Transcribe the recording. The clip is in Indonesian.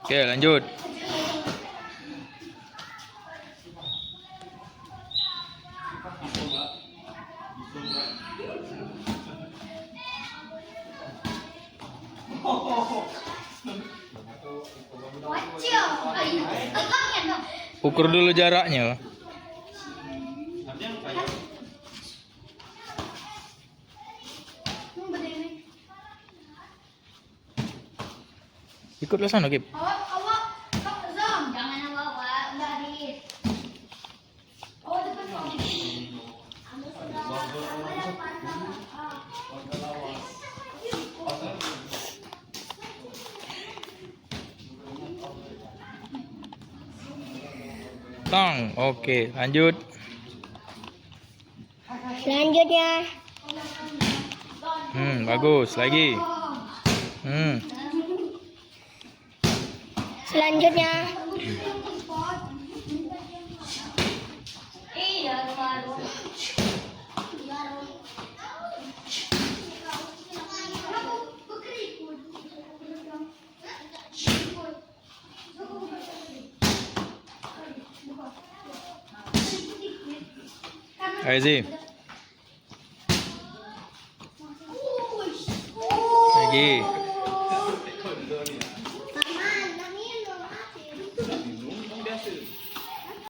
Oke, lanjut. Ukur dulu jaraknya. Ikutlah sana, Kip. Tang, oke, lanjut. Selanjutnya. Bagus, lagi. Selanjutnya. Ayo, lagi.